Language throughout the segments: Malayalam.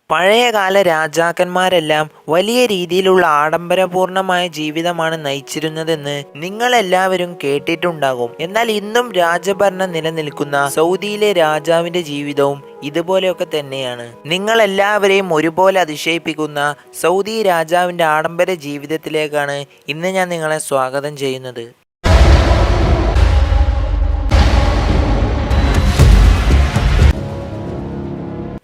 പഴയകാല രാജാക്കന്മാരെല്ലാം വലിയ രീതിയിലുള്ള ആഡംബരപൂർണമായ ജീവിതമാണ് നയിച്ചിരുന്നതെന്ന് നിങ്ങളെല്ലാവരും കേട്ടിട്ടുണ്ടാകും. എന്നാൽ ഇന്നും രാജഭരണം നിലനിൽക്കുന്ന സൗദിയിലെ രാജാവിന്റെ ജീവിതവും ഇതുപോലെയൊക്കെ തന്നെയാണ്. നിങ്ങളെല്ലാവരെയും ഒരുപോലെ അതിശയിപ്പിക്കുന്ന സൗദി രാജാവിന്റെ ആഡംബര ജീവിതത്തിലേക്കാണ് ഇന്ന് ഞാൻ നിങ്ങളെ സ്വാഗതം ചെയ്യുന്നത്.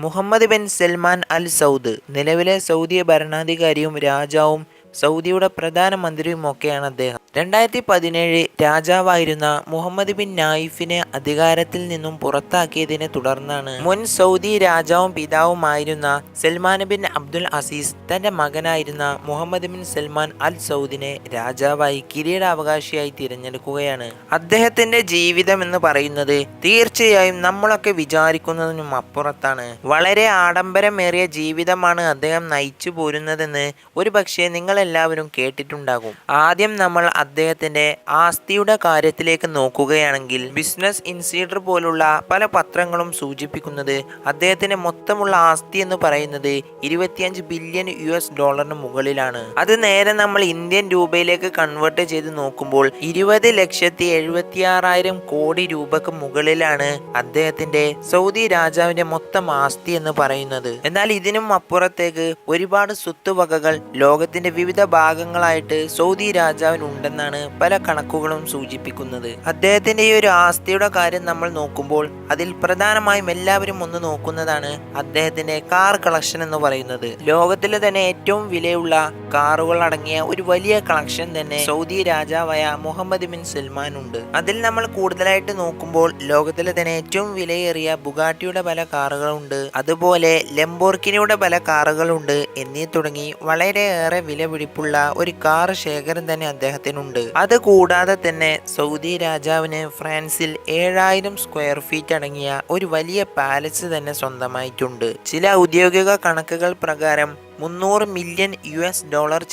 Muhammad bin Salman Al Saud നിലവിലെ സൗദി ഭരണാധികാരിയും രാജാവും സൗദിയുടെ പ്രധാനമന്ത്രിയുമൊക്കെയാണ് അദ്ദേഹം. 2017 രാജാവായിരുന്ന മുഹമ്മദ് ബിൻ നായിഫിനെ അധികാരത്തിൽ നിന്നും പുറത്താക്കിയതിനെ തുടർന്നാണ് മുൻ സൗദി രാജാവും പിതാവുമായിരുന്ന സൽമാൻ ബിൻ അബ്ദുൽ അസീസ് തന്റെ മകനായിരുന്ന മുഹമ്മദ് ബിൻ സൽമാൻ അൽ സൗദിനെ രാജാവായി കിരീടാവകാശിയായി തിരഞ്ഞെടുക്കുകയാണ്. അദ്ദേഹത്തിന്റെ ജീവിതം എന്ന് പറയുന്നത് തീർച്ചയായും നമ്മളൊക്കെ വിചാരിക്കുന്നതിനും അപ്പുറത്താണ്. വളരെ ആഡംബരമേറിയ ജീവിതമാണ് അദ്ദേഹം നയിച്ചു പോരുന്നതെന്ന് ഒരുപക്ഷെ നിങ്ങളെല്ലാവരും കേട്ടിട്ടുണ്ടാകും. ആദ്യം നമ്മൾ അദ്ദേഹത്തിന്റെ ആസ്തിയുടെ കാര്യത്തിലേക്ക് നോക്കുകയാണെങ്കിൽ ബിസിനസ് ഇൻസൈഡർ പോലുള്ള പല പത്രങ്ങളും സൂചിപ്പിക്കുന്നത് അദ്ദേഹത്തിന്റെ മൊത്തമുള്ള ആസ്തി എന്ന് പറയുന്നത് 25 ബില്യൺ US$ മുകളിലാണ്. അത് നേരെ നമ്മൾ ഇന്ത്യൻ രൂപയിലേക്ക് കൺവേർട്ട് ചെയ്ത് നോക്കുമ്പോൾ 20,76,000 കോടി രൂപക്ക് മുകളിലാണ് അദ്ദേഹത്തിന്റെ സൗദി രാജാവിന്റെ മൊത്തം ആസ്തി എന്ന് പറയുന്നത്. എന്നാൽ ഇതിനും അപ്പുറത്തേക്ക് ഒരുപാട് സ്വത്തുവകകൾ ലോകത്തിന്റെ വിവിധ ഭാഗങ്ങളായിട്ട് സൗദി രാജാവിനുണ്ടെന്നാണ് പല കണക്കുകളും സൂചിപ്പിക്കുന്നത്. അദ്ദേഹത്തിന്റെ ഈ ഒരു ആസ്തിയുടെ കാര്യം നമ്മൾ നോക്കുമ്പോൾ അതിൽ പ്രധാനമായും എല്ലാവരും ഒന്ന് നോക്കുന്നതാണ് അദ്ദേഹത്തിന്റെ കാർ കളക്ഷൻ എന്ന് പറയുന്നത്. ലോകത്തിലെ തന്നെ ഏറ്റവും വിലയുള്ള കാറുകൾ അടങ്ങിയ ഒരു വലിയ കളക്ഷൻ തന്നെ സൗദി രാജാവായ മുഹമ്മദ് ബിൻ സൽമാൻ ഉണ്ട്. അതിൽ നമ്മൾ കൂടുതലായിട്ട് നോക്കുമ്പോൾ ലോകത്തിലെ തന്നെ ഏറ്റവും വിലയേറിയ ബുഗാട്ടിയുടെ പല കാറുകളുണ്ട്, അതുപോലെ ലംബോർഗിനിയുടെ പല കാറുകളുണ്ട് എന്നീ തുടങ്ങി വളരെയേറെ വിലപിടിപ്പുള്ള ഒരു കാർ ശേഖരം തന്നെ അദ്ദേഹത്തിനുണ്ട്. അത് കൂടാതെ തന്നെ സൗദി രാജാവിന് ഫ്രാൻസിൽ 7000 സ്ക്വയർ ഫീറ്റ് അടങ്ങിയ ഒരു വലിയ പാലസ് തന്നെ സ്വന്തമായിട്ടുണ്ട്. ചില ഔദ്യോഗിക കണക്കുകൾ പ്രകാരം 300 മില്യൺ US$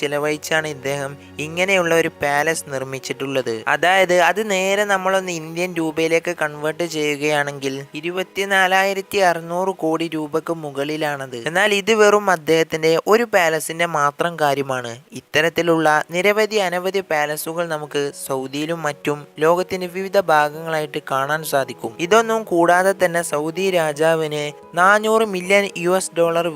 ചിലവഴിച്ചാണ് ഇദ്ദേഹം ഇങ്ങനെയുള്ള ഒരു പാലസ് നിർമ്മിച്ചിട്ടുള്ളത്. അതായത് അത് നേരെ നമ്മളൊന്ന് ഇന്ത്യൻ രൂപയിലേക്ക് കൺവേർട്ട് ചെയ്യുകയാണെങ്കിൽ 24,600 കോടി രൂപക്ക് മുകളിലാണത്. എന്നാൽ ഇത് വെറും അദ്ദേഹത്തിന്റെ ഒരു പാലസിന്റെ മാത്രം കാര്യമാണ്. ഇത്തരത്തിലുള്ള അനവധി പാലസുകൾ നമുക്ക് സൗദിയിലും മറ്റും ലോകത്തിന്റെ വിവിധ ഭാഗങ്ങളായിട്ട് കാണാൻ സാധിക്കും. ഇതൊന്നും കൂടാതെ തന്നെ സൗദി രാജാവിന് 400 മില്യൺ US$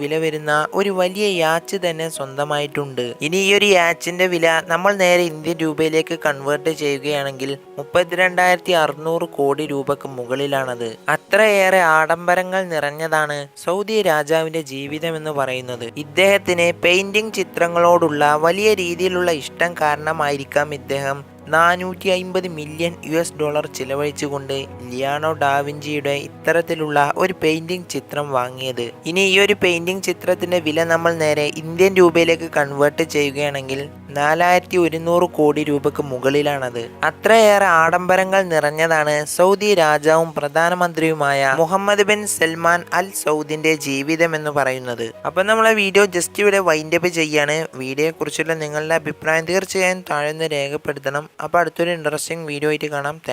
വില വരുന്ന ഒരു വലിയ യാച്ച് തന്നെ സ്വന്തമായിട്ടുണ്ട്. ഇനി ഈ ഒരു യാച്ചിന്റെ വില നമ്മൾ നേരെ ഇന്ത്യൻ രൂപയിലേക്ക് കൺവേർട്ട് ചെയ്യുകയാണെങ്കിൽ 32,600 കോടി രൂപക്ക് മുകളിലാണത്. അത്രയേറെ ആഡംബരങ്ങൾ നിറഞ്ഞതാണ് സൗദി രാജാവിന്റെ ജീവിതം എന്ന് പറയുന്നത്. ഇദ്ദേഹത്തിന് പെയിന്റിംഗ് ചിത്രങ്ങളോടുള്ള വലിയ രീതിയിലുള്ള ഇഷ്ടം കാരണമായിരിക്കാം ഇദ്ദേഹം 450 മില്യൺ US$ ചിലവഴിച്ചുകൊണ്ട് ലിയാനോ ഡാവിഞ്ചിയുടെ ഇത്തരത്തിലുള്ള ഒരു പെയിന്റിംഗ് ചിത്രം വാങ്ങിയത്. ഇനി ഈ ഒരു പെയിന്റിംഗ് ചിത്രത്തിന്റെ വില നമ്മൾ നേരെ ഇന്ത്യൻ രൂപയിലേക്ക് കൺവേർട്ട് ചെയ്യുകയാണെങ്കിൽ 4,100 കോടി രൂപക്ക് മുകളിലാണത്. അത്രയേറെ ആഡംബരങ്ങൾ നിറഞ്ഞതാണ് സൗദി രാജാവും പ്രധാനമന്ത്രിയുമായ മുഹമ്മദ് ബിൻ സൽമാൻ അൽ സൗദിന്റെ ജീവിതം എന്ന് പറയുന്നത്. അപ്പൊ നമ്മളെ വീഡിയോ ജസ്റ്റ് ഇവിടെ വൈൻഡപ്പ് ചെയ്യാണ്. വീഡിയോയെ കുറിച്ചുള്ള നിങ്ങളുടെ അഭിപ്രായം തീർച്ചയായും താഴെ രേഖപ്പെടുത്തണം. അപ്പോൾ അടുത്തൊരു ഇൻട്രസ്റ്റിംഗ് വീഡിയോ ആയിട്ട് കാണാം. Thank you.